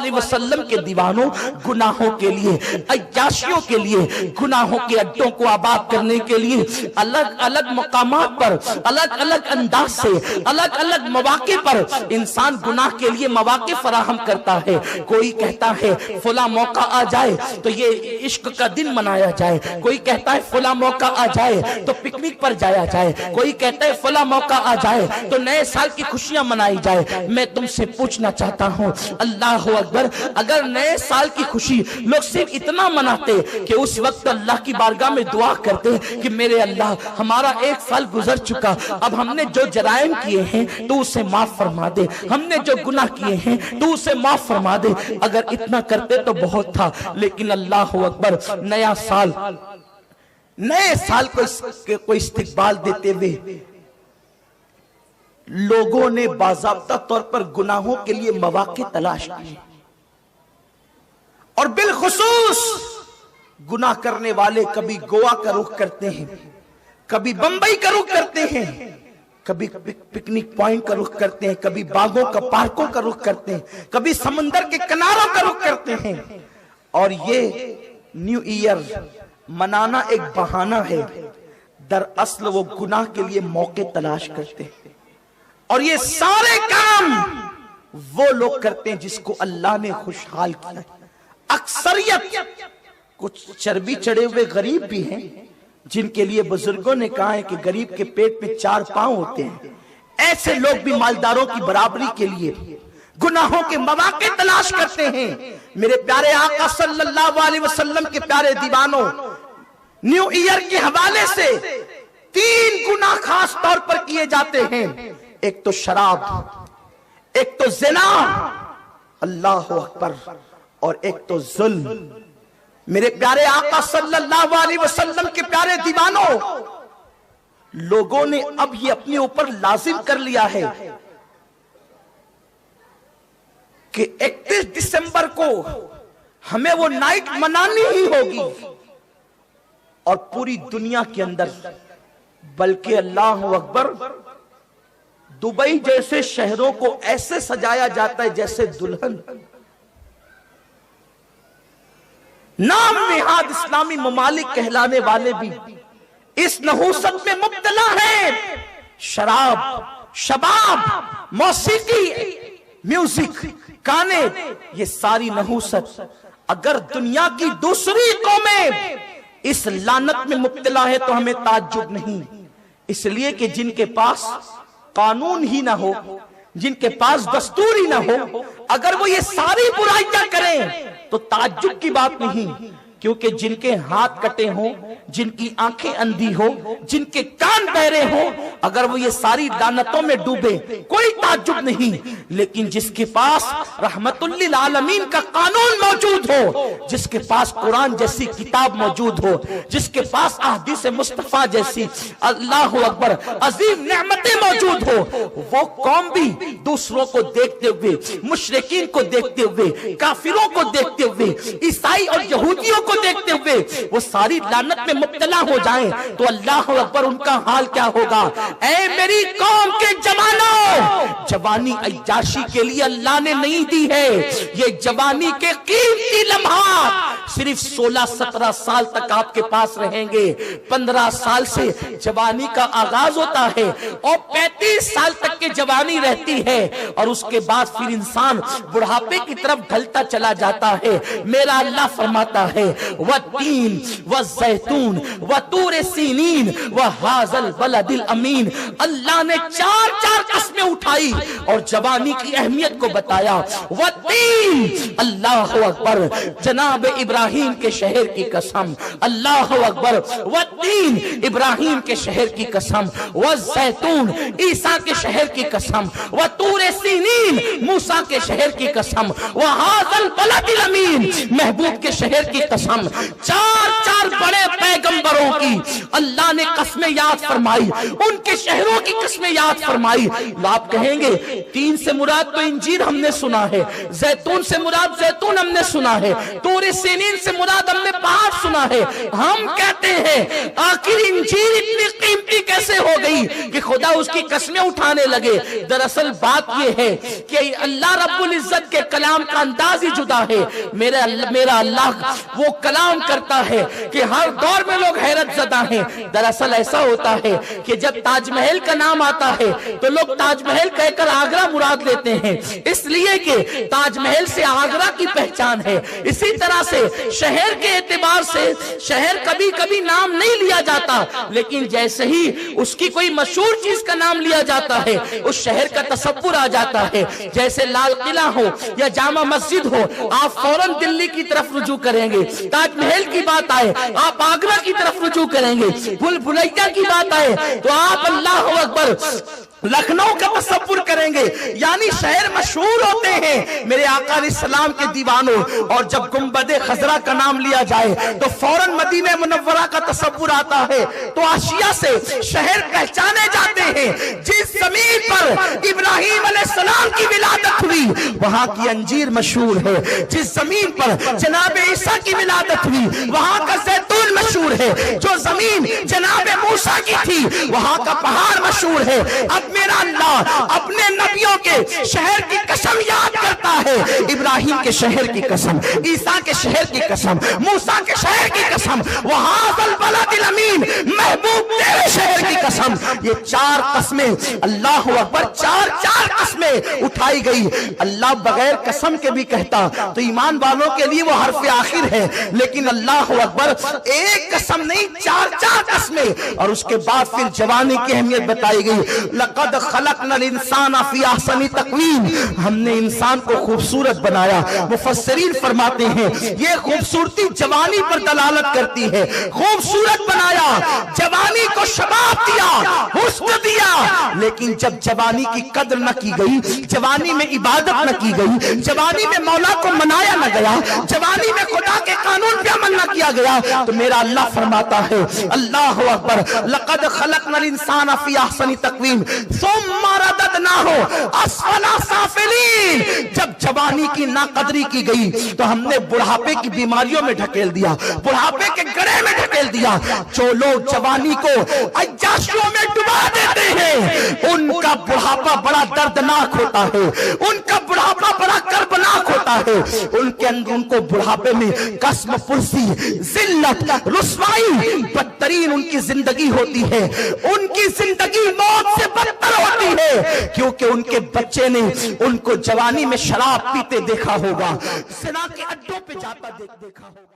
अलैहि वसल्लम के दीवानों, गुनाहों के लिए, अय्याशियों के लिए, गुनाहों के अड्डों को आबाद करने के लिए अलग अलग मकामात पर, अलग अलग अंदाज से, अलग अलग मौके पर इंसान गुनाह के लिए मौके फराहम करता है। कोई कहता है फला मौका आ जाए तो ये इश्क का दिन मनाया जाए, कोई कहता है फला मौका आ जाए तो पिकनिक पर जाया जाए, कोई कहता है फला मौका आ जाए तो नए साल की खुशियां मनाई जाए। मैं तुमसे पूछना चाहता हूं, अल्लाह अकबर, अगर नए साल की खुशी लोग सिर्फ इतना मनाते कि उस वक्त अल्लाह की बारगाह में दुआ करते कि मेरे अल्लाह हमारा एक साल गुजर चुका, अब हमने जो जराइम किए हैं तो उसे माफ फरमा दे, हमने जो गुनाह किए हैं तो उसे माफ फरमा दे, अगर इतना करते तो बहुत था। लेकिन अल्लाह अकबर, नए साल को इस्तिकबाल देते हुए लोगों ने बाज़ाब्ता तौर पर गुनाहों के लिए मौके तलाश किए, और बिलखुसूस गुनाह करने वाले कभी गोवा का रुख करते हैं, कभी बंबई का रुख करते हैं, कभी पिकनिक पॉइंट का रुख करते हैं, कभी बागों का, पार्कों का रुख करते हैं, कभी समंदर के किनारों का रुख करते हैं। और ये न्यू ईयर मनाना एक बहाना है, दरअसल वो गुनाह के लिए मौके तलाश करते हैं। और ये सारे काम वो लोग करते हैं जिसको अल्लाह ने खुशहाल किया है। अक्सरियत कुछ चर्बी चढ़े हुए गरीब भी हैं जिनके लिए बुजुर्गों ने कहा है कि गरीब के पेट में 4 पांव होते हैं। ऐसे लोग भी मालदारों की बराबरी के लिए गुनाहों के मौके तलाश करते हैं। मेरे प्यारे आका सल्लल्लाहु अलैहि वसल्लम के प्यारे दीवानों, न्यू ईयर के हवाले से 3 गुनाह खास तौर पर किए जाते हैं। एक तो शराब, एक तो ज़िना, अल्लाह अकबर, और एक तो जुल्म। मेरे प्यारे आका सल्लल्लाहु अलैहि वसल्लम के प्यारे दीवानों, लोगों ने अब ये अपने ऊपर लाजिम कर लिया है कि 31 दिसंबर को हमें वो नाइट मनानी ही होगी। और पूरी दुनिया के अंदर, बल्कि अल्लाह अकबर, दुबई जैसे शहरों को ऐसे सजाया जाता है जैसे दुल्हन। नाम निहाद इस्लामी ममालिक कहलाने वाले भी इस नहूसत में मुब्तला है। शराब, शबाब, मौसीकी, म्यूजिक, गाने, ये सारी नहूसत। अगर दुनिया की दूसरी कौमें इस लानत में मुब्तला है तो हमें ताज्जुब नहीं, इसलिए कि जिनके पास कानून ही ना हो, जिनके पास दस्तूर ही ना हो, अगर वो ये सारी बुराइयां करें तो ताज्जुब की बात नहीं। क्योंकि जिनके हाथ कटे हों, जिनकी आंखें अंधी हो, जिनके कान बहरे हों, अगर वो ये सारी लानतों में डूबे कोई ताज्जुब नहीं। लेकिन जिसके पास रहमतुल लिल आलमीन का कानून मौजूद हो, जिसके पास कुरान जैसी किताब मौजूद हो, जिसके पास अहदीस मुस्तफा जैसी अल्लाह अकबर अजीम नेमतें मौजूद हो, वो कौम भी दूसरों को देखते हुए, मुशरिकीन को देखते हुए, काफिरों को देखते हुए, ईसाई और यहूदियों को देखते हुए वो सारी लानत में मुब्तला हो जाएं तो अल्लाह अकबर उनका हाल क्या होगा। ऐ मेरी कौम के जवानों, जवानी अय्याशी के लिए अल्लाह ने नहीं दी है। ये जवानी के कीमती लम्हा सिर्फ 16-17 साल तक आपके पास रहेंगे। 15 साल से जवानी का आगाज होता है और 35 साल तक की जवानी रहती है, और उसके बाद फिर इंसान बुढ़ापे की तरफ ढलता चला जाता है। मेरा अल्लाह फरमाता है वत्तीन वज़ैतून वतूर सीनीन वहाज़ल बलदिल अमीन। अल्लाह ने 4 कस्में उठाई और जवानी की अहमियत को बताया। वत्तीन, अल्लाह अकबर, जनाब इब्राहिम के शहर की कसम, अल्लाह अकबर, वत्तीन, इब्राहिम के शहर की कसम, वज़ैतून, ईसा के शहर की कसम, वतूर सीनीन, मूसा के शहर की कसम, वहाज़ल बलदिल अमीन, महबूब के शहर की कसम। 4 बड़े पैगंबरों की अल्लाह ने कस्में याद फरमाई, उनके शहरों की कस्में याद फरमाई। आप कहेंगे 3 से मुराद तो इंजीर हमने सुना है, जैतून से मुराद जैतून हमने सुना है, तूर सीनीन से मुराद हमने पहाड़ सुना है। हम कहते हैं आखिर इंजीर इतनी कीमती कैसे हो गई कि खुदा उसकी कस्में उठाने लगे। दरअसल बात यह है कि अल्लाह रब्बुल इज्जत के कलाम का अंदाज ही जुदा है। मेरा अल्लाह वो कलाम करता है कि हर दौर में लोग हैरत ज़दा हैं। दरअसल ऐसा होता है कि जब ताजमहल का नाम आता है तो लोग ताजमहल कहकर आगरा मुराद लेते हैं, इसलिए कि ताजमहल से आगरा की पहचान है। इसी तरह से शहर के एतबार से शहर कभी कभी नाम नहीं लिया जाता, लेकिन जैसे ही उसकी कोई मशहूर चीज का नाम लिया जाता है उस शहर का तसव्वुर आ जाता है। जैसे लाल किला हो या जामा मस्जिद हो, आप फौरन दिल्ली की तरफ रुजू करेंगे। ताजमहल की बात आए आप आगरा की तरफ रुजू करेंगे। भूल भुलैया की बात आए तो आप अल्लाह अकबर लखनऊ का तसव्वुर करेंगे। यानी शहर मशहूर होते हैं मेरे आका अलैहिस्सलाम के दीवानों। और जब गुंबदे खजरा का नाम लिया जाए तो फौरन मदीने मुनव्वरा का तसव्वुर आता है। तो आशिया से शहर पहचाने जाते हैं। जिस जमीन पर इब्राहिम अलैहिस्सलाम की विलादत हुई वहां की अंजीर मशहूर है। जिस जमीन पर जनाब ईसा की विलादत हुई वहां का जैतून मशहूर है। जो जमीन जनाब मूसा की थी वहां का पहाड़ मशहूर है। अब मेरा अल्लाह अपने नबियों के शहर की कसम याद करता है। इब्राहिम के शहर की कसम, ईसा के शहर की कसम, मूसा के शहर की कसम, वहाज़ल बलदिल अमीन महबूब तेरे शहर की कसम। ये चार कस्में अल्लाह अकबर, चार कस्में उठाई गई। अल्लाह बगैर कसम के भी कहता तो ईमान वालों के लिए वो हर्फ आखिर है, लेकिन अल्लाह अकबर एक कसम नहीं चार कस्में। और उसके बाद फिर जवानी की अहमियत बताई गई। लक़द खलक़नल इंसान फी अहसनी तक़वीम, हमने इंसान को खूबसूरत बनाया। मुफस्सिरीन फरमाते हैं ये खूबसूरती जवानी पर दलालत करती है। खूबसूरत बनाया, जवानी को शबाब दिया, हुस्न दिया, लेकिन जब जवानी की कद्र न की गई, जवानी में इबादत न की गई, जवानी में मौला को मनाया न गया, जवानी में खुदा के कानून पे अमल न किया गया, तो मेरा अल्लाह फरमाता है अल्लाह अकबर लक़द खलक़नल इंसान फी अहसनी तक़वीम सुम्मा रददनाहु अस्फला साफिलीन। जब जवानी की नाकदरी की गई तो हमने बुढ़ापे की बीमारियों में ढकेल दिया, बुढ़ापे के गड्ढे में ढकेल दिया। जो लोग जवानी को अय्याशियों में डुबा देते हैं उनका बुढ़ापा बड़ा दर्दनाक होता है, उनका बुढ़ापा बड़ा कर्बनाक होता है। उनके अंदर उनको बुढ़ापे में कस्म पुरसी, जिल्लत, रुसवाई बदतरीन उनकी जिंदगी होती है। उनकी जिंदगी मौत से बदतर होती है, क्योंकि उनके बच्चे ने उनको जवानी में शराब पीते देखा होगा, ज़िना के अड्डों पे जाता देखा होगा।